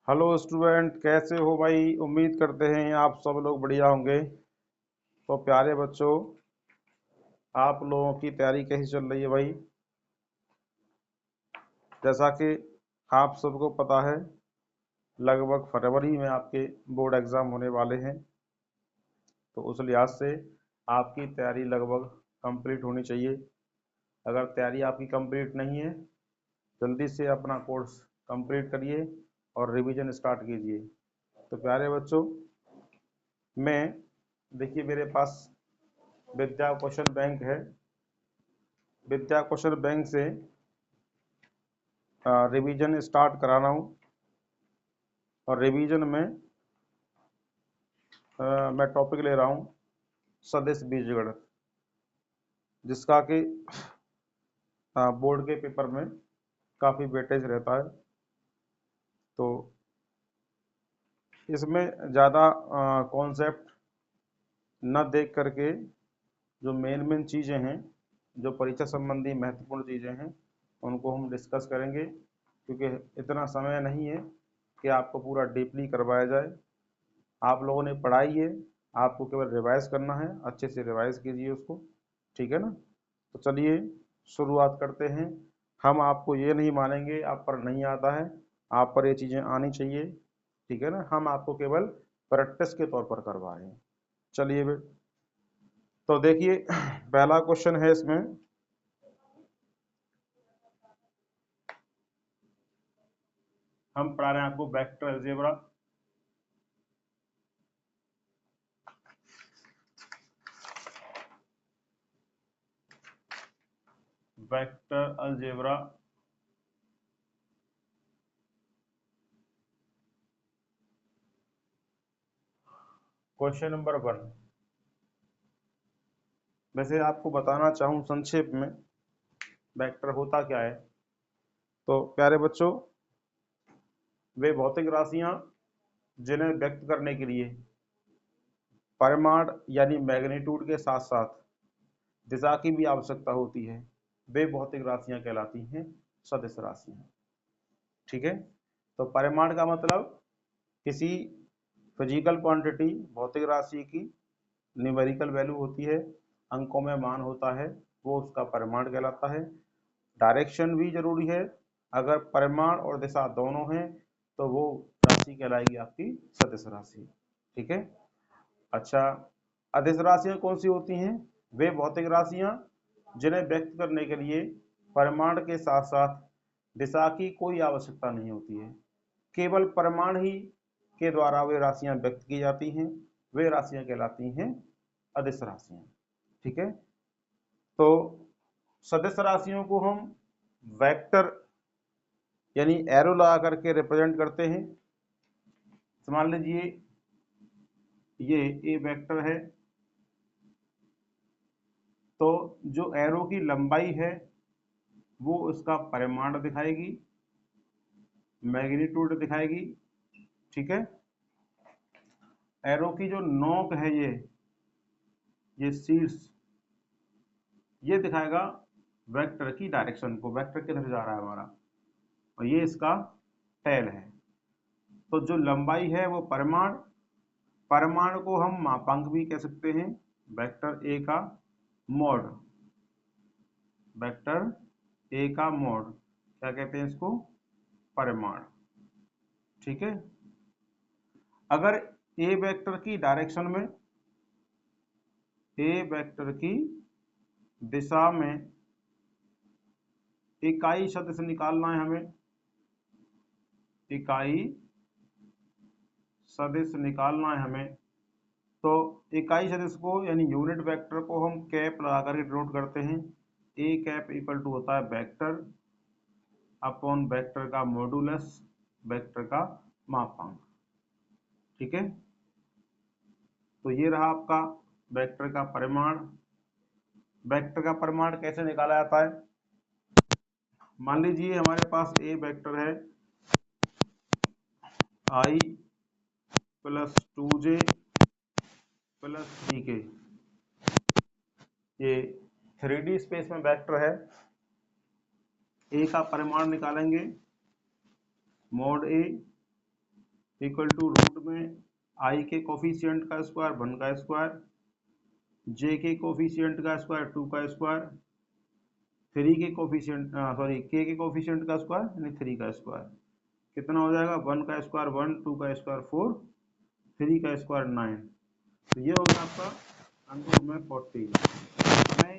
Hello student, कैसे हो भाई। उम्मीद करते हैं आप सब लोग बढ़िया होंगे। तो प्यारे बच्चों, आप लोगों की तैयारी कैसी चल रही है भाई। जैसा कि आप सबको पता है, लगभग फरवरी में आपके बोर्ड एग्ज़ाम होने वाले हैं। तो उस लिहाज से आपकी तैयारी लगभग कंप्लीट होनी चाहिए। अगर तैयारी आपकी कंप्लीट नहीं है, जल्दी से अपना कोर्स कंप्लीट करिए और रिवीजन स्टार्ट कीजिए। तो प्यारे बच्चों, मैं देखिए मेरे पास विद्या कौशल बैंक है। विद्या कौशल बैंक से रिवीजन स्टार्ट करा रहा हूँ। और रिवीजन में मैं टॉपिक ले रहा हूँ सदिश बीजगणित, जिसका कि बोर्ड के पेपर में काफ़ी वेटेज रहता है। तो इसमें ज़्यादा कॉन्सेप्ट न देख करके जो मेन चीज़ें हैं, जो परीक्षा संबंधी महत्वपूर्ण चीज़ें हैं, उनको हम डिस्कस करेंगे। क्योंकि इतना समय नहीं है कि आपको पूरा डीपली करवाया जाए। आप लोगों ने पढ़ाई है, आपको केवल रिवाइज करना है। अच्छे से रिवाइज कीजिए उसको, ठीक है ना। तो चलिए शुरुआत करते हैं। हम आपको ये नहीं मानेंगे आप पर नहीं आता है, आप पर ये चीज़ें आनी चाहिए, ठीक है ना। हम आपको केवल प्रैक्टिस के तौर पर करवा रहे हैं। चलिए बे, तो देखिए पहला क्वेश्चन है इसमें। हम पढ़ा रहे हैं आपको vector algebra. Vector algebra question number 1। वैसे आपको बताना चाहूँ संक्षेप में वेक्टर होता क्या है। तो प्यारे बच्चों, वे भौतिक राशियां जिन्हें व्यक्त करने के लिए परिमाण यानी मैग्नीट्यूड के साथ साथ दिशा की भी आवश्यकता होती है, वे भौतिक राशियां कहलाती हैं सदिश राशियां, ठीक है। तो परिमाण का मतलब किसी फिजिकल क्वांटिटी भौतिक राशि की न्यूमेरिकल वैल्यू होती है, अंकों में मान होता है, वो उसका परिमाण कहलाता है। डायरेक्शन भी जरूरी है। अगर परिमाण और दिशा दोनों हैं तो वो राशि कहलाएगी आपकी सदिश राशि, ठीक है। अच्छा, अदिश राशियां कौन सी होती हैं? वे भौतिक राशियां जिन्हें व्यक्त करने के लिए परिमाण के साथ साथ दिशा की कोई आवश्यकता नहीं होती है, केवल परिमाण ही के द्वारा वे राशियां व्यक्त की जाती हैं, वे राशियां कहलाती हैं अदिश राशियां, ठीक है। तो सदिश राशियों को हम वेक्टर यानी एरो लगा करके रिप्रेजेंट करते हैं। मान लीजिए ये ए वेक्टर है, तो जो एरो की लंबाई है वो उसका परिमाण दिखाएगी, मैग्नीट्यूड दिखाएगी, ठीक है। एरो की जो नोक है ये शीर्ष, ये दिखाएगा वेक्टर की डायरेक्शन को, वेक्टर किधर जा रहा है हमारा। और ये इसका टेल है। तो जो लंबाई है वो परिमाण, परिमाण को हम मापांक भी कह सकते हैं। वेक्टर ए का मॉड, वेक्टर ए का मॉड क्या कहते हैं इसको? परिमाण, ठीक है। अगर ए वेक्टर की डायरेक्शन में, ए वेक्टर की दिशा में इकाई सदिश निकालना है हमें, इकाई सदिश निकालना है हमें। तो इकाई सदिश को यानी यूनिट वेक्टर को हम कैप लगा करके डिनोट करते हैं। ए कैप इक्वल टू होता है वेक्टर अपॉन वेक्टर का मॉडुलस, वेक्टर का मापांक, ठीक है। तो ये रहा आपका वेक्टर का परिमाण। वेक्टर का परिमाण कैसे निकाला जाता है? मान लीजिए हमारे पास ए वेक्टर है आई प्लस 2j प्लस ck। ये 3D स्पेस में वेक्टर है। ए का परिमाण निकालेंगे, mod A equal to root में आई के कोफिशिएंट का स्क्वायर 1 का स्क्वायर, जे के कोफिशिएंट का स्क्वायर 2 का स्क्वायर, 3 के कोफिशिएंट के कोफिशिएंट का स्क्वायर यानी 3 का स्क्वायर। कितना हो जाएगा? 1 का स्क्वायर 1, 2 का स्क्वायर 4, 3 का स्क्वायर 9। तो ये हो गया आपका आंसर में 40। हमें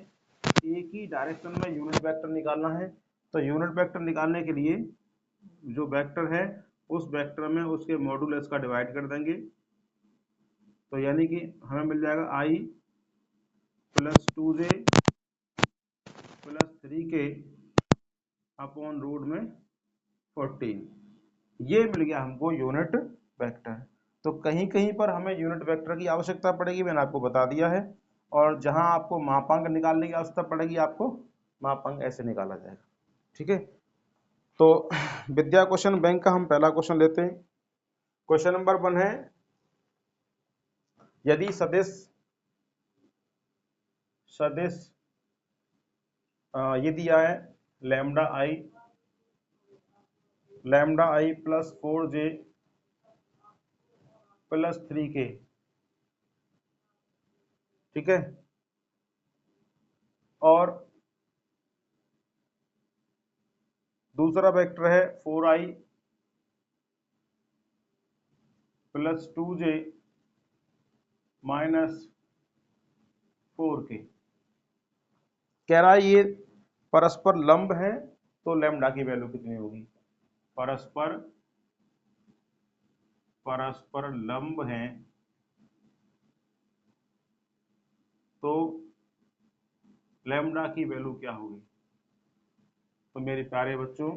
एक ही डायरेक्शन में यूनिट वेक्टर निकालना है, तो यूनिट वेक्टर निकालने के लिए जो वेक्टर है उस वेक्टर में उसके मॉडुलस का डिवाइड कर देंगे, तो यानी कि हमें मिल जाएगा i plus 2j plus 3k upon root में 14। ये मिल गया हमको यूनिट वेक्टर। तो कहीं कहीं पर हमें यूनिट वेक्टर की आवश्यकता पड़ेगी, मैंने आपको बता दिया है, और जहां आपको मापांक निकालने की आवश्यकता पड़ेगी आपको मापांक ऐसे निकाला जाएगा। ठीक है, तो विद्या क्वेश्चन बैंक का हम पहला क्वेश्चन लेते हैं। क्वेश्चन नंबर 1 है, यदि सदिश ये दिया है lambda I plus 4j plus 3k, ठीक है, और दूसरा वेक्टर है 4i plus 2j minus 4k। कह रहा है ये परस्पर लंब है, तो लैम्डा की वैल्यू कितनी होगी? परस्पर लंब है तो लैम्डा की वैल्यू क्या होगी? तो मेरे प्यारे बच्चों,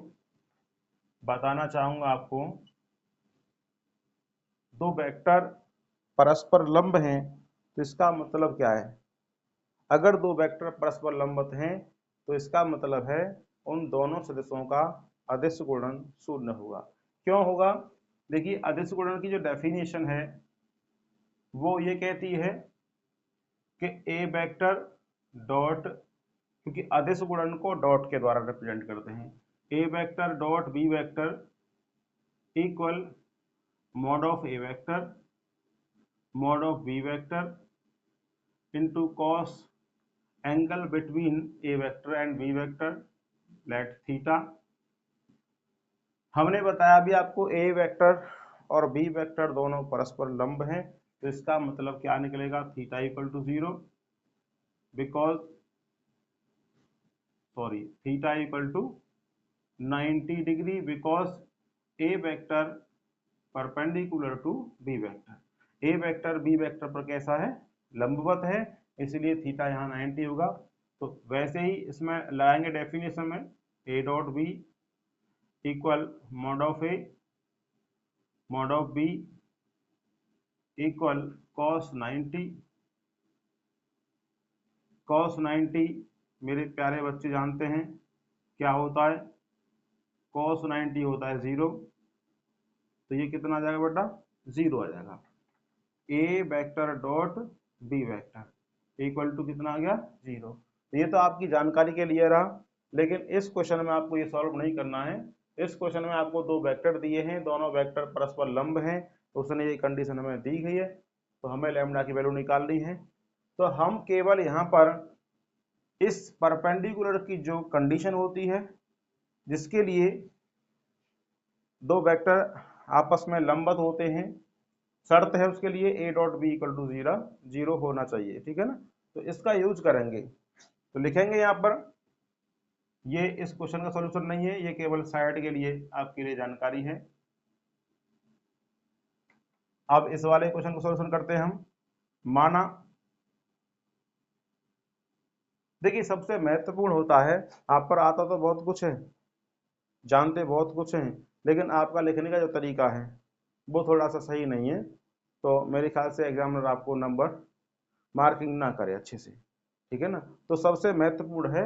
बताना चाहूंगा आपको, दो वेक्टर परस्पर लंब हैं तो इसका मतलब क्या है? अगर दो वेक्टर परस्पर लंबवत हैं तो इसका मतलब है उन दोनों सदिशों का अदिश गुणन शून्य होगा। क्यों होगा? देखिए, अदिश गुणन की जो डेफिनेशन है वो ये कहती है कि ए वेक्टर डॉट, क्योंकि अदिश गुणन को डॉट के द्वारा रिप्रेजेंट करते हैं, A vector dot B vector equal mod of A vector mod of B vector into cos angle between A vector and B vector let theta. हमने बताया भी आपको ए वेक्टर और बी वेक्टर दोनों परस्पर लंब हैं, तो इसका मतलब क्या निकलेगा? Theta equal to 0, because theta equal to 90 degree, because A vector perpendicular to B vector. A vector B vector पर कैसा है? लंबवत है, इसलिए थीटा यहाँ 90 होगा। तो वैसे ही इसमें लगाएंगे डेफिनेशन में, A dot B equal mod of A mod of B equal cos 90। cos 90 मेरे प्यारे बच्चे जानते हैं क्या होता है? cos 90 होता है 0, तो ये कितना आ जाएगा बेटा? 0 आ जाएगा। A vector dot B vector equal to कितना आ गया? 0। तो ये तो आपकी जानकारी के लिए रहा, लेकिन इस क्वेश्चन में आपको ये सॉल्व नहीं करना है। इस क्वेश्चन में आपको दो वेक्टर दिए हैं, दोनों वेक्टर परस्पर लंब हैं, तो उसने ये कंडीशन हमें दी गई है, तो हमें लैम्डा की वैल्यू निकालनी है। तो हम केवल यहाँ पर इस परपेंडिकुलर की जो कंडीशन होती है जिसके लिए दो वेक्टर आपस में लंबवत होते हैं, शर्त है उसके लिए A dot B equal to 0 होना चाहिए, ठीक है ना? तो इसका यूज करेंगे, तो लिखेंगे यहाँ पर, ये इस क्वेश्चन का सॉल्यूशन नहीं है, ये केवल साइड के लिए आपके लिए जानकारी है। अब इस वाले क्वेश्चन को सॉल्यूशन करते हैं हम। माना, देखिए सबसे महत्वपूर्ण होता है, आप पर आता तो बहुत कुछ है, जानते बहुत कुछ हैं, लेकिन आपका लिखने का जो तरीका है वो थोड़ा सा सही नहीं है, तो मेरे ख्याल से एग्जामिनर आपको नंबर मार्किंग ना करे अच्छे से, ठीक है ना? तो सबसे महत्वपूर्ण है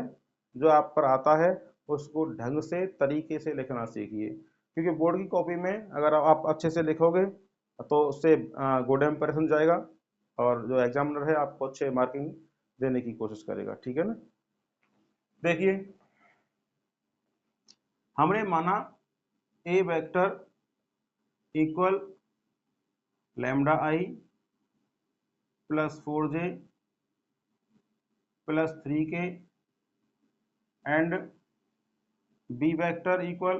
जो आप पर आता है उसको ढंग से तरीके से लिखना सीखिए, क्योंकि बोर्ड की कॉपी में अगर आप अच्छे से लिखोगे तो उससे गुड इंप्रेशन जाएगा, और जो एग्जामिनर है आपको अच्छे मार्किंग देने की कोशिश करेगा, ठीक है ना? देखिए, हमने माना A vector equal lambda I plus 4j plus 3k and B vector equal,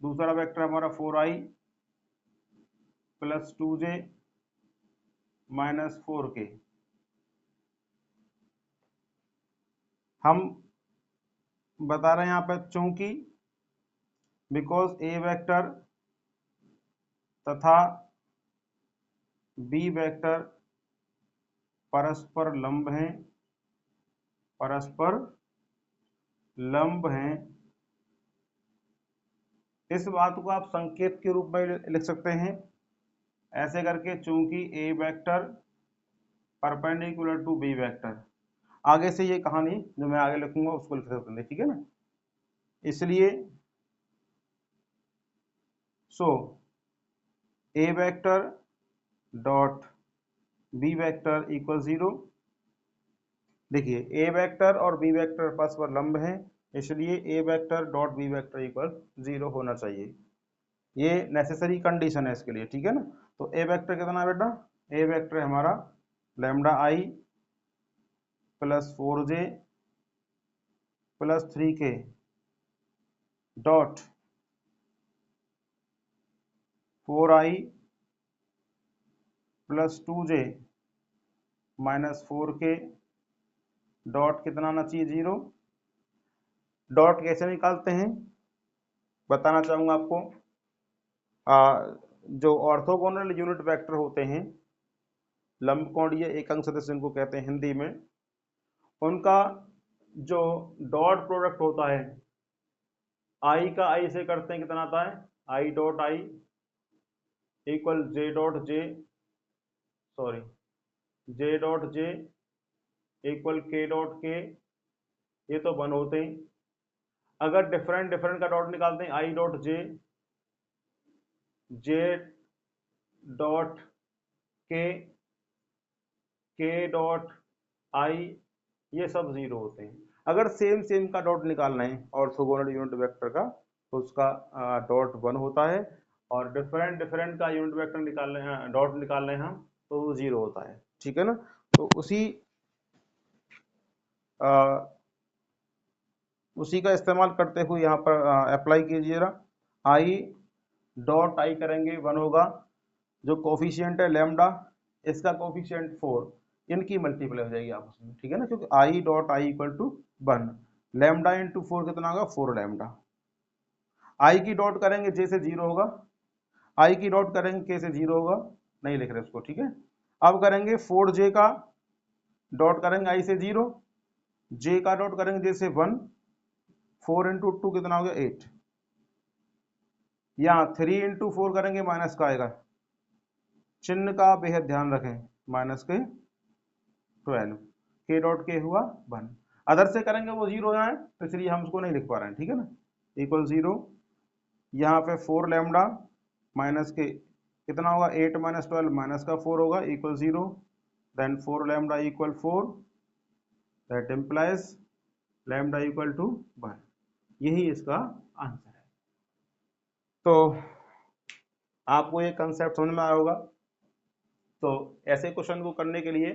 दूसरा वेक्टर हमारा 4i plus 2j minus 4k। हम बता रहे हैं यहाँ पर चूंकि बिकॉज ए वेक्टर तथा बी वेक्टर परस्पर लंब हैं, परस्पर लंब हैं। इस बात को आप संकेत के रूप में लिख सकते हैं ऐसे करके, चूंकि A vector perpendicular to B vector. आगे से ये कहानी जो मैं आगे लिखूंगा उसको लिख सकते हैं, ठीक है ना। इसलिए so A vector dot B vector equal 0। देखिए ए वेक्टर और बी वेक्टर परस्पर लंब हैं, इसलिए A vector dot B vector equal 0 होना चाहिए। ये नेसेसरी कंडीशन है इसके लिए, ठीक है ना। तो ए वेक्टर कितना है बेटा, ए वेक्टर हमारा lambda I plus 4j plus 3k dot 4i plus 2j minus 4k dot कितना आना चाहिए 0। डॉट कैसे निकालते हैं बताना चाहूंगा आपको। जो ऑर्थोगोनल यूनिट वेक्टर होते हैं, लंबकोणीय एक अंक सदिश जिनको कहते हैं हिंदी में, उनका जो डॉट प्रोडक्ट होता है आई का आई से करते हैं, कितना आता है आई dot I equal J dot J, sorry J dot J equal के डॉट के, ये तो 1 होते हैं। अगर डिफरेंट डिफरेंट का डॉट निकालते हैं I dot J, J dot के डॉट आई, ये सब 0 होते हैं। अगर सेम सेम का डॉट निकालना है ऑर्थोगोनल यूनिट वेक्टर का तो उसका डॉट 1 होता है, और डिफरेंट डिफरेंट का यूनिट वेक्टर निकालने हैं, डॉट निकालने हैं हम, तो वो 0 होता है, ठीक है ना। तो उसी का इस्तेमाल करते हुए यहाँ पर अप्लाई कीजिएगा। आई डॉट आई करेंगे 1 होगा, जो कोफिशिएंट है लैम्डा, इसका कोफिशिएंट 4, इनकी मल्टीप्लाई हो जाएगी आपस में, ठीक है ना, क्योंकि I dot I equal to 1, lambda into 4 कितना होगा 4 लैम्डा। आई की डॉट करेंगे जे से 0 होगा, आई की डॉट करेंगे के से 0 होगा, नहीं लिख रहे उसको, ठीक है। अब करेंगे 4j का डॉट करेंगे आई से 0, जे का डॉट करेंगे जे से 1, 4 इंटू 2 कितना हो गया 8, यहाँ 3 इंटू 4 करेंगे माइनस का आएगा, चिन्ह का बेहद ध्यान रखें, माइनस के 12, के डॉट के हुआ 1, अदर से करेंगे वो 0 यहाँ है तो इसलिए हम उसको नहीं लिख पा रहे हैं, ठीक है ना, इक्वल 0। यहाँ पे 4 लैम्डा माइनस के कितना होगा 8 माइनस 12 माइनस का 4 होगा equal 0, then 4 lambda equal 4, that implies lambda equal to 1। यही इसका आंसर है। तो आपको ये कंसेप्ट समझ में आया होगा। तो ऐसे क्वेश्चन को करने के लिए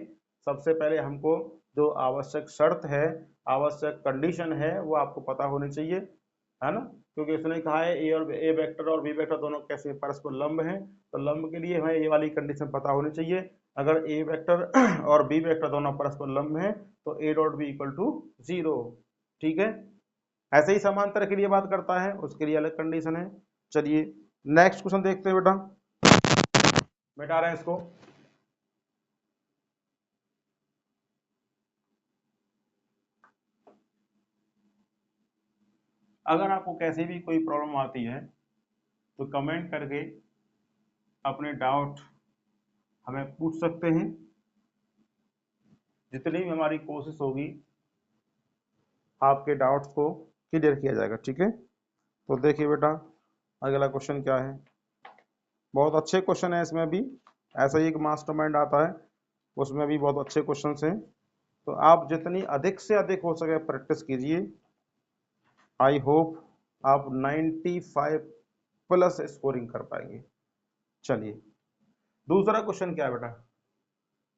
सबसे पहले हमको जो आवश्यक शर्त है, आवश्यक कंडीशन है, वो आपको पता होनी चाहिए, है ना, क्योंकि इसने कहा है ए वेक्टर और बी वेक्टर दोनों कैसे परस्पर लंब हैं, तो लंब के लिए हमें ये वाली कंडीशन पता होनी चाहिए। अगर ए वेक्टर और बी वेक्टर दोनों परस्पर लंब हैं तो A dot B equal to 0, ठीक है। ऐसे ही समांतर के लिए बात करता है, उसके लिए अलग कंडीशन है। चलिए नेक्स्ट क्वेश्चन देखते हैं बेटा, मिटा रहे हैं इसको। अगर आपको कैसी भी कोई प्रॉब्लम आती है तो कमेंट करके अपने डाउट हमें पूछ सकते हैं, जितनी भी हमारी कोशिश होगी आपके डाउट्स को क्लियर किया जाएगा, ठीक है। तो देखिए बेटा अगला क्वेश्चन क्या है, बहुत अच्छे क्वेश्चन है इसमें भी, ऐसा ही एक मास्टरमाइंड आता है उसमें भी बहुत अच्छे क्वेश्चन हैं। तो आप जितनी अधिक से अधिक हो सके प्रैक्टिस कीजिए, आई होप आप 95 प्लस स्कोरिंग कर पाएंगे। चलिए दूसरा क्वेश्चन क्या है बेटा,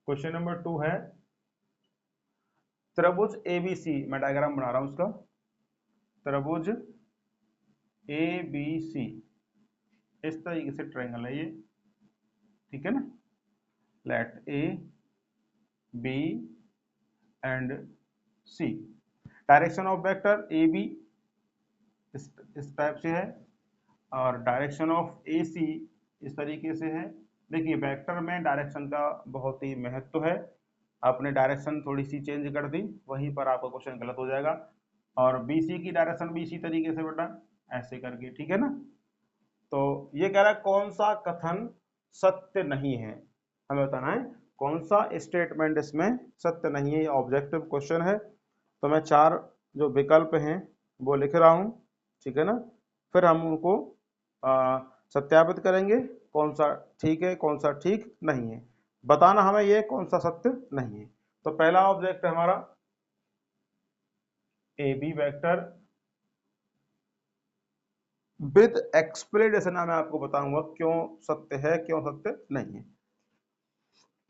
क्वेश्चन नंबर 2 है त्रिभुज ABC, मैं डायग्राम बना रहा हूं उसका, त्रिभुज ABC इस तरीके से ट्रायंगल है ये, ठीक है ना, let A B and C, direction of vector AB इस टाइप से है और डायरेक्शन ऑफ AC इस तरीके से है। देखिए वेक्टर में डायरेक्शन का बहुत ही महत्व है, आपने डायरेक्शन थोड़ी सी चेंज कर दी वहीं पर आपका क्वेश्चन गलत हो जाएगा। और BC की डायरेक्शन भी इसी तरीके से बेटा ऐसे करके, ठीक है ना। तो ये कह रहा है कौन सा कथन सत्य नहीं है, हमें बताना है कौन सा स्टेटमेंट इसमें सत्य नहीं है, ये ऑब्जेक्टिव क्वेश्चन है। तो मैं 4 जो विकल्प हैं वो लिख रहा हूँ, ठीक है ना, फिर हम उनको सत्यापित करेंगे कौन सा ठीक है कौन सा ठीक नहीं है, बताना हमें ये कौन सा सत्य नहीं है। तो पहला ऑब्जेक्ट है हमारा AB वेक्टर विद एक्सप्लेनेशन, मैं आपको बताऊंगा क्यों सत्य है क्यों सत्य नहीं है,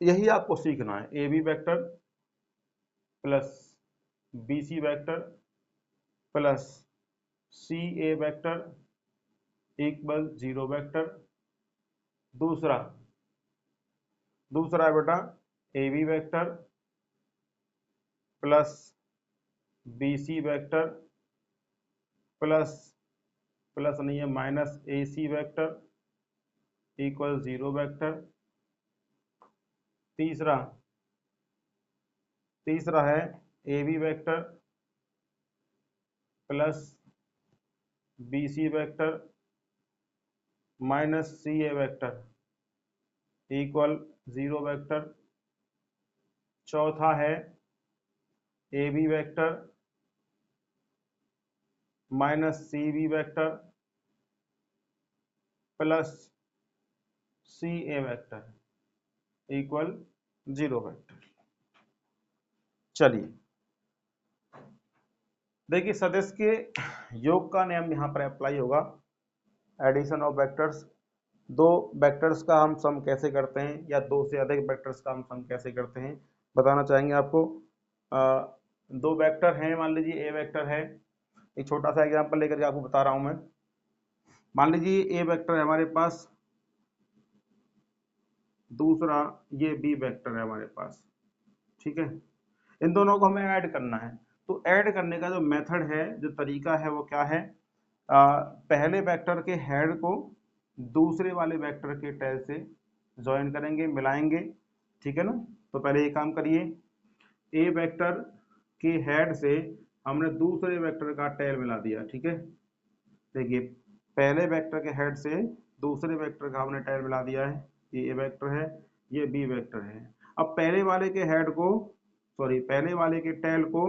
यही आपको सीखना है। AB vector plus BC vector plus CA vector equal 0 vector. दूसरा है बेटा AB vector plus BC vector plus नहीं है minus AC vector equal 0 vector. तीसरा है AB vector plus BC vector minus CA vector equal 0 vector. चौथा है AB vector minus CB vector plus CA vector equal 0 vector. चलिए देखिए सदिश के योग का नियम यहाँ पर अप्लाई होगा, एडिशन ऑफ वेक्टर्स, दो वेक्टर्स का हम सम कैसे करते हैं या दो से अधिक वेक्टर्स का हम सम कैसे करते हैं बताना चाहेंगे आपको। दो वेक्टर हैं, मान लीजिए A वेक्टर है, एक छोटा सा एग्जांपल लेकर के आपको बता रहा हूं मैं। मान लीजिए A वेक्टर है हमारे पास, दूसरा ये B वेक्टर है हमारे पास, ठीक है, इन दोनों को हमें ऐड करना है। तो ऐड करने का जो मेथड है, जो तरीका है वो क्या है, पहले वेक्टर के हेड को दूसरे वाले वेक्टर के टेल से ज्वाइन करेंगे, मिलाएंगे, ठीक है ना। तो पहले ये काम करिए, ए वेक्टर के हेड से हमने दूसरे वेक्टर का टेल मिला दिया, ठीक है। देखिए पहले वेक्टर के हेड से दूसरे वेक्टर का हमने टेल मिला दिया है, ये ए वेक्टर है ये बी वेक्टर है। अब पहले वाले के हेड को पहले वाले के टेल को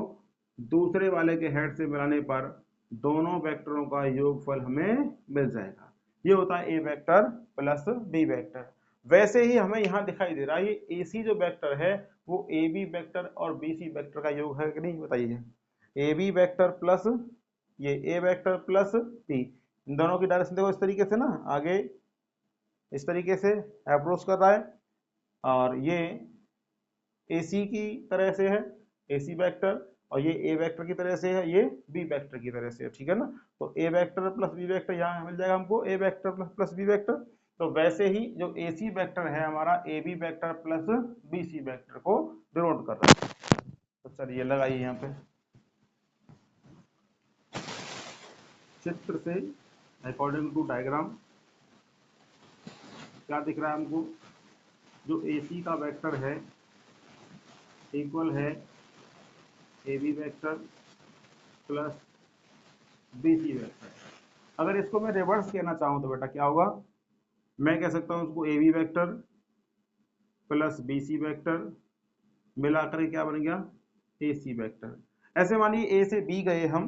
दूसरे वाले के हेड से मिलाने पर दोनों वेक्टरों का योगफल हमें मिल जाएगा, ये होता है ए वेक्टर प्लस बी वेक्टर। वैसे ही हमें यहाँ दिखाई दे रहा है ये AC जो वेक्टर है वो AB वेक्टर और BC वेक्टर का योग है कि नहीं, बताइए। AB वेक्टर प्लस ये A वेक्टर प्लस B, इन दोनों की डायरेक्शन देखो इस तरीके से ना, आगे इस तरीके से अप्रोच कर रहा है, और ये AC की तरह से है AC वेक्टर, और ये A वेक्टर की तरह से है, ये B वेक्टर की तरह से है, ठीक है ना। तो A vector plus B vector यहाँ मिल जाएगा हमको A vector plus B vector. तो वैसे ही जो AC वेक्टर है हमारा AB vector plus BC vector को डिनोट कर रहा है। तो चलिए लगाइए यहाँ पे चित्र से अकॉर्डिंग टू डायग्राम क्या दिख रहा है हमको, जो AC का वेक्टर है इक्वल है AB vector plus BC vector. अगर इसको मैं रिवर्स कहना चाहूँ तो बेटा क्या होगा, मैं कह सकता हूँ उसको AB vector plus BC vector मिलाकर क्या बन गया AC वेक्टर। ऐसे मानिए A से B गए, हम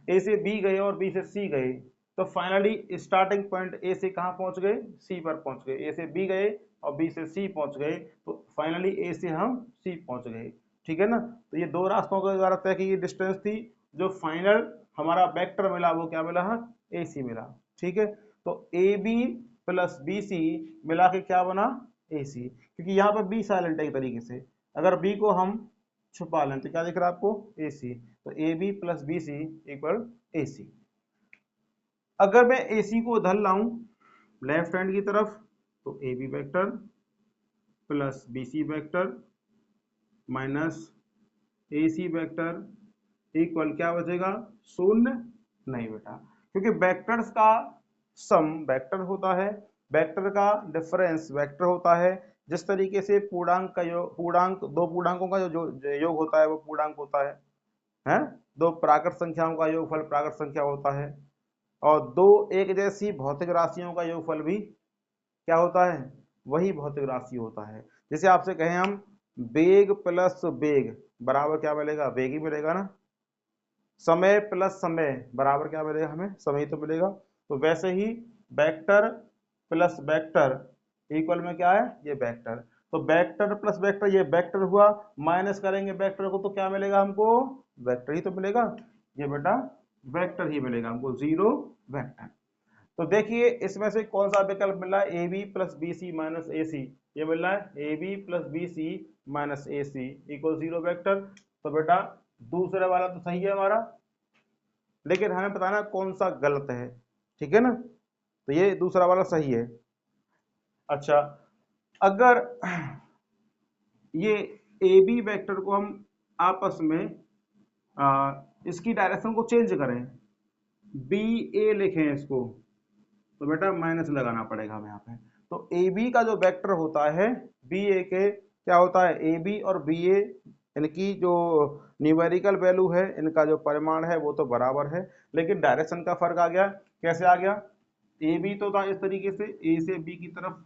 A से B गए और B से C गए, तो फाइनली स्टार्टिंग पॉइंट A से कहाँ पहुंच गए, C पर पहुंच गए। A से B गए और B से C पहुंच गए, तो फाइनली A से हम C पहुंच गए, ठीक है ना। तो ये दो रास्तों के द्वारा तय की डिस्टेंस थी, जो फाइनल हमारा वेक्टर मिला वो क्या मिला, AC मिला, ठीक है। तो AB प्लस BC मिला के क्या बना AC, क्योंकि यहाँ पर B साइलेंट है एक तरीके से। अगर B को हम छुपा लें तो क्या दिख रहा है आपको? AC। तो AB plus BC equal AC। अगर मैं AC को उधर लाऊं लेफ्ट हैंड की तरफ तो AB vector plus BC vector minus AC vector equal क्या बचेगा? शून्य। नहीं बेटा, क्योंकि वेक्टर्स का सम वेक्टर होता है, वेक्टर का डिफरेंस वेक्टर होता है। जिस तरीके से पूर्णांक का योग, पूर्णांक दो पूर्णांकों का जो योग होता है वो पूर्णांक होता है? दो प्राकृत संख्याओं का योगफल प्राकृत संख्या होता है, और दो एक जैसी भौतिक राशियों का योगफल भी क्या होता है? वही भौतिक राशि होता है। जैसे आपसे कहें हम वेग प्लस वेग बराबर क्या मिलेगा? वेग ही मिलेगा ना। समय प्लस समय बराबर क्या मिलेगा? हमें समय ही तो मिलेगा। तो वैसे ही वेक्टर प्लस वेक्टर इक्वल में क्या है? ये वेक्टर। तो वेक्टर प्लस वेक्टर ये वेक्टर हुआ, माइनस करेंगे वेक्टर को तो क्या मिलेगा हमको? वेक्टर ही तो मिलेगा। ये बेटा वेक्टर ही मिलेगा हमको, जीरो वेक्टर। तो देखिए इसमें से कौन सा विकल्प मिल रहा है? A B plus B C minus A C, ये मिल रहा है A B plus B C minus A C equal zero vector. तो बेटा दूसरे वाला तो सही है हमारा, लेकिन हमें बताना कौन सा गलत है, ठीक है ना। तो ये दूसरा वाला सही है। अच्छा, अगर ये ए बी वेक्टर को हम आपस में इसकी डायरेक्शन को चेंज करें, बी ए लिखें इसको, तो बेटा माइनस लगाना पड़ेगा हमें यहाँ पे। तो ए बी का जो वेक्टर होता है बी ए के क्या होता है? ए बी और बी ए इनकी जो न्यूमेरिकल वैल्यू है, इनका जो परिमाण है वो तो बराबर है, लेकिन डायरेक्शन का फर्क आ गया। कैसे आ गया? ए बी तो था इस तरीके से ए से बी की तरफ,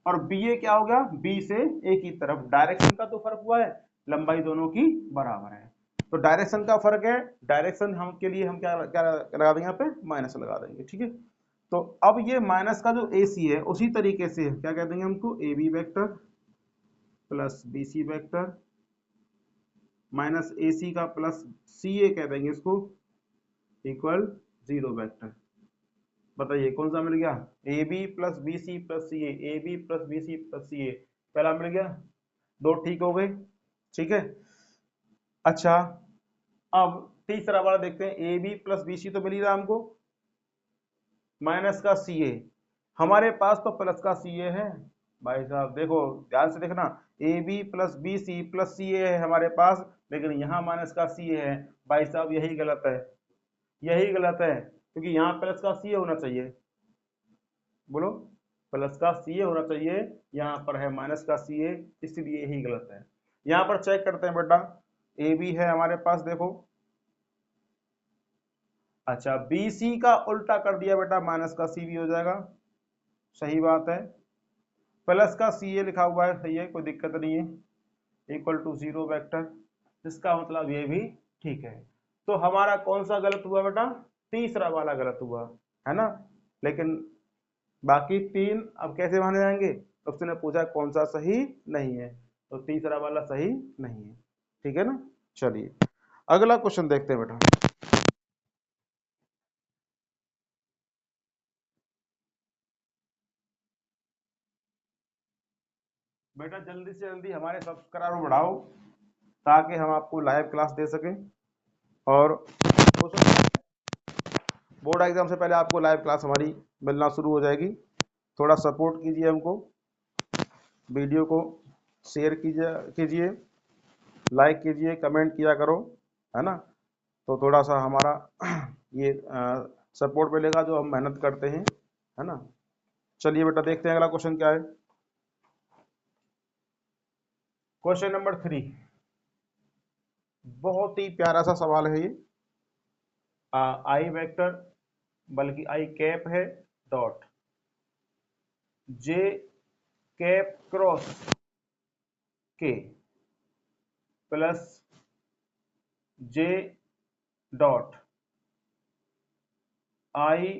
और बी ए क्या हो गया? बी से ए की तरफ। डायरेक्शन का तो फर्क हुआ है, लंबाई दोनों की बराबर है। तो डायरेक्शन का फर्क है, डायरेक्शन हम के लिए हम क्या क्या लगा देंगे यहाँ पे? माइनस लगा देंगे, ठीक है। तो अब ये माइनस का जो ए सी है उसी तरीके से क्या कह देंगे हमको? A B vector plus B C vector minus A C का प्लस सी ए कह देंगे इसको इक्वल जीरो वैक्टर। बताइए कौन सा मिल गया? A B plus B C plus C A B plus B C plus C A, पहला मिल गया, दो ठीक हो गए, ठीक है। अच्छा, अब तीसरा वाला देखते हैं। A B plus B C तो मिल ही रहा हमको, माइनस का सी ए, हमारे पास तो प्लस का सी ए है। भाई साहब देखो ध्यान से देखना, A B plus B C plus C A है हमारे पास, लेकिन यहाँ माइनस का सी ए है। भाई साहब यही गलत है, यही गलत है, क्योंकि यहाँ प्लस का सी ए होना चाहिए। बोलो, प्लस का सी ए होना चाहिए, यहाँ पर है माइनस का सी ए, इसलिए यही गलत है। यहाँ पर चेक करते हैं बेटा, ए बी है हमारे पास, देखो अच्छा बी सी का उल्टा कर दिया बेटा, माइनस का सी भी हो जाएगा, सही बात है। प्लस का सी ए लिखा हुआ है, सही है, कोई दिक्कत नहीं है, इक्वल टू जीरो वेक्टर, इसका मतलब ये भी ठीक है। तो हमारा कौन सा गलत हुआ बेटा? तीसरा वाला गलत हुआ है ना। लेकिन बाकी तीन अब कैसे माने जाएंगे? उसने पूछा कौन सा सही नहीं है, तो तीसरा वाला सही नहीं है, ठीक है ना। चलिए अगला क्वेश्चन देखते हैं बेटा। बेटा जल्दी से जल्दी हमारे सब्सक्राइबर बढ़ाओ, ताकि हम आपको लाइव क्लास दे सकें, और बोर्ड एग्जाम से पहले आपको लाइव क्लास हमारी मिलना शुरू हो जाएगी। थोड़ा सपोर्ट कीजिए हमको, वीडियो को शेयर कीजिए, लाइक कीजिए, कमेंट किया करो, है ना। तो थोड़ा सा हमारा ये सपोर्ट मिलेगा जो हम मेहनत करते हैं, है ना। चलिए बेटा देखते हैं अगला क्वेश्चन क्या है। क्वेश्चन नंबर 3, बहुत ही प्यारा सा सवाल है ये। आई वेक्टर, बल्कि आई कैप है, डॉट जे कैप क्रॉस के plus J dot I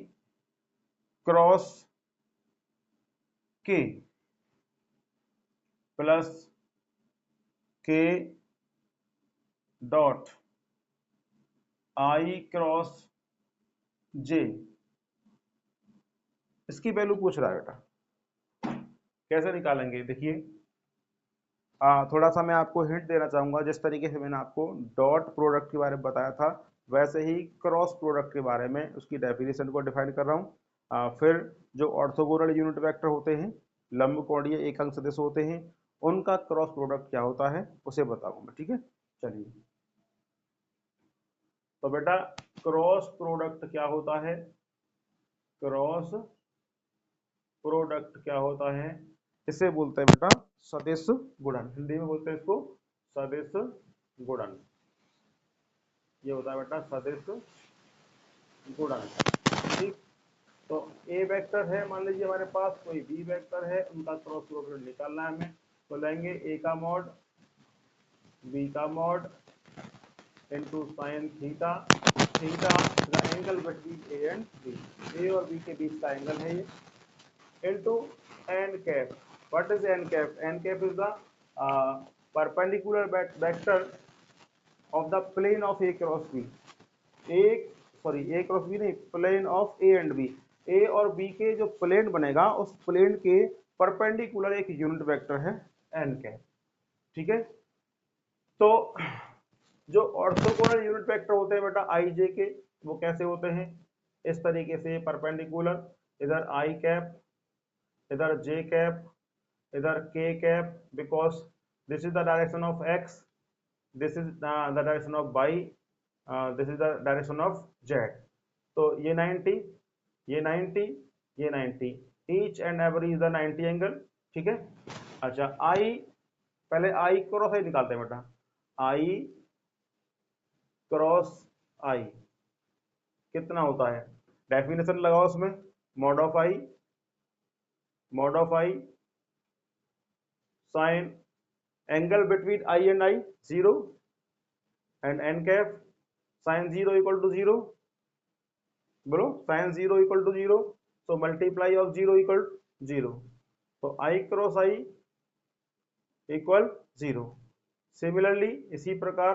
cross के प्लस के डॉट आई क्रॉस जे, इसकी वैल्यू पूछ रहा है बेटा। कैसे निकालेंगे देखिए, थोड़ा सा मैं आपको हिंट देना चाहूंगा। जिस तरीके से मैंने आपको डॉट प्रोडक्ट के बारे में बताया था, वैसे ही क्रॉस प्रोडक्ट के बारे में उसकी डेफिनेशन को डिफाइन कर रहा हूँ। फिर जो ऑर्थोगोनल यूनिट वेक्टर होते हैं, लंबकोणीय एक अंक सदिश होते हैं, उनका क्रॉस प्रोडक्ट क्या होता है उसे बताऊंगा। ठीक है, चलिए। तो बेटा क्रॉस प्रोडक्ट क्या होता है? क्रॉस प्रोडक्ट क्या होता है? इसे बोलते हैं बेटा सदिश गुणन। हिंदी में बोलते हैं इसको सदिश गुणन। ये होता है बेटा सदिश गुणन। ठीक, तो ए वेक्टर है, मान लीजिए हमारे पास कोई बी वेक्टर है, उनका क्रॉस प्रोडक्ट निकालना है हमें। तो लेंगे ए का मॉड बी का mod into sine theta, theta the angle between A and B, A और बी के बीच का एंगल है ये, into n cap. What is n cap? N cap is the perpendicular vector of the plane of a cross b. एक sorry A cross B नहीं, plane of A and B. A और B के जो plane बनेगा उस plane के perpendicular एक unit vector है एन कैप। ठीक है, तो जो ऑर्थोगोनल यूनिट वेक्टर होते हैं बेटा आई जे के, वो कैसे होते हैं? इस तरीके से परपेंडिकुलर, इधर आई कैप, इधर जे कैप, इधर k cap, because this is the direction of x, this is the direction of y, this is the direction of z। तो ये 90, ये 90, ये 90, each and every is the 90 angle. ठीक है, अच्छा i, पहले i क्रॉस i निकालते हैं बेटा, i क्रॉस i कितना होता है? डेफिनेशन लगाओ उसमें, mod of i, mod of i sine angle between i and i 0 and n cap sine 0 equal to 0, बोलो sine 0 equal to 0, so multiply of 0 equal 0, तो i cross i equal 0। Similarly इसी प्रकार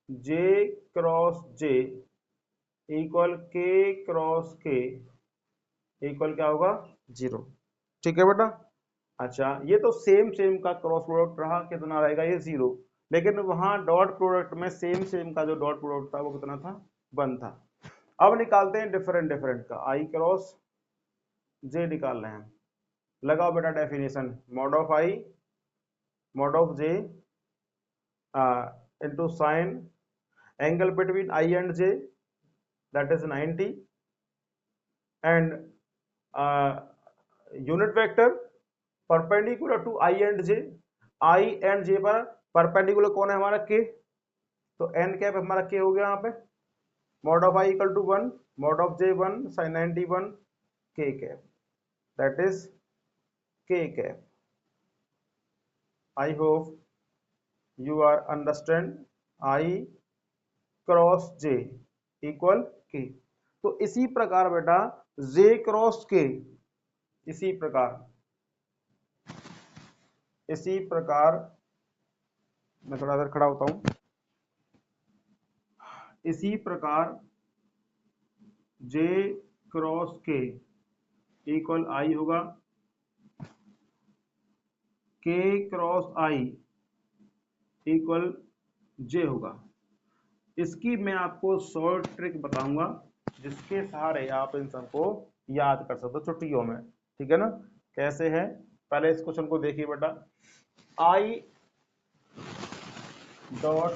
j cross j equal k cross k equal क्या होगा? 0। ठीक है बेटा, अच्छा ये तो सेम का क्रॉस प्रोडक्ट रहा, कितना रहेगा ये? 0। लेकिन वहां डॉट प्रोडक्ट में सेम का जो डॉट प्रोडक्ट था वो कितना था? 1 था। अब निकालते हैं डिफरेंट का, आई क्रॉस जे निकाल रहे हैं। लगाओ बेटा definition, mod of I mod of J into sine angle between I and J that is 90 and unit vector perpendicular to I and J. I and J पर परपेंडिकुलर कौन है? हमारा के, तो एन कैप हमारा के हो गया यहाँ पे। Mod of I equal to 1, mod of J 1 sine 91 K cap, that is K cap. I hope you are understand. I cross J equal K. तो इसी प्रकार बेटा जे क्रॉस के, इसी प्रकार मैं थोड़ा इधर खड़ा होता हूं, इसी प्रकार जे क्रॉस के इक्वल आई होगा, के क्रॉस आई इक्वल जे होगा। इसकी मैं आपको शॉर्ट ट्रिक बताऊंगा जिसके सहारे आप इन सबको याद कर सकते हो छुट्टियों में। ठीक है ना, कैसे है? पहले इस क्वेश्चन को देखिए बेटा, आई डॉट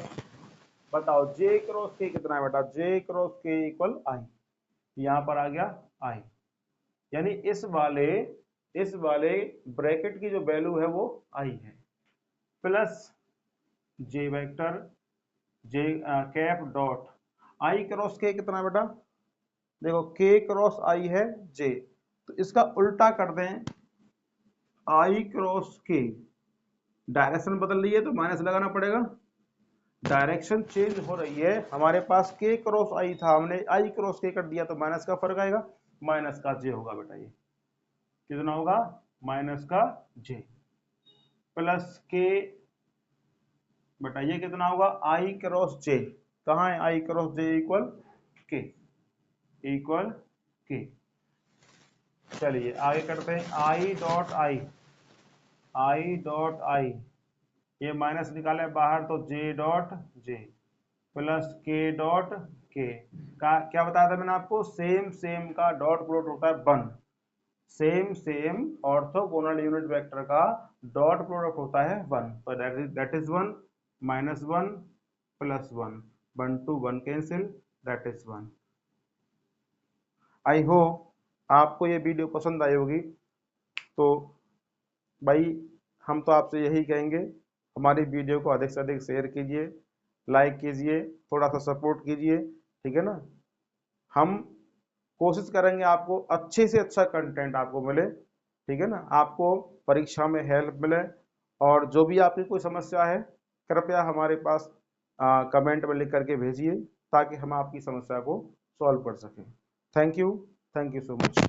बताओ जे क्रॉस के कितना है बेटा? जे क्रॉस के इक्वल आई, यहां पर आ गया आई, यानी इस वाले ब्रैकेट की जो वैल्यू है वो आई है, plus J vector J cap dot I cross के कितना बेटा? देखो के क्रॉस आई है जे, तो इसका उल्टा कर दें, आई क्रॉस के, डायरेक्शन बदल रही है तो माइनस लगाना पड़ेगा, डायरेक्शन चेंज हो रही है, हमारे पास के क्रॉस आई था, हमने आई क्रॉस के कर दिया तो माइनस का फर्क आएगा, माइनस का जे होगा बेटा। ये कितना होगा? माइनस का जे प्लस के, बताइए कितना होगा? आई क्रॉस जे, कहाँ है आई क्रॉस जे? इक्वल के, इक्वल के। चलिए आगे करते हैं, आई डॉट आई, ये माइनस निकाले बाहर तो जे डॉट जे प्लस के डॉट के का क्या बताया था मैंने आपको, सेम सेम का डॉट प्रोडक्ट होता है 1, same same orthogonal unit vector का डॉट प्रोडक्ट होता है 1, तो that is 1 minus 1 plus 1, 1 to 1 cancel, that is 1। I hope आपको ये वीडियो पसंद आई होगी। तो भाई हम तो आपसे यही कहेंगे, हमारी वीडियो को अधिक से अधिक शेयर कीजिए, लाइक कीजिए, थोड़ा सा सपोर्ट कीजिए, ठीक है ना। हम कोशिश करेंगे आपको अच्छे से अच्छा कंटेंट आपको मिले, ठीक है ना, आपको परीक्षा में हेल्प मिले। और जो भी आपकी कोई समस्या है कृपया हमारे पास कमेंट में लिख करके भेजिए ताकि हम आपकी समस्या को सॉल्व कर सकें। Thank you so much.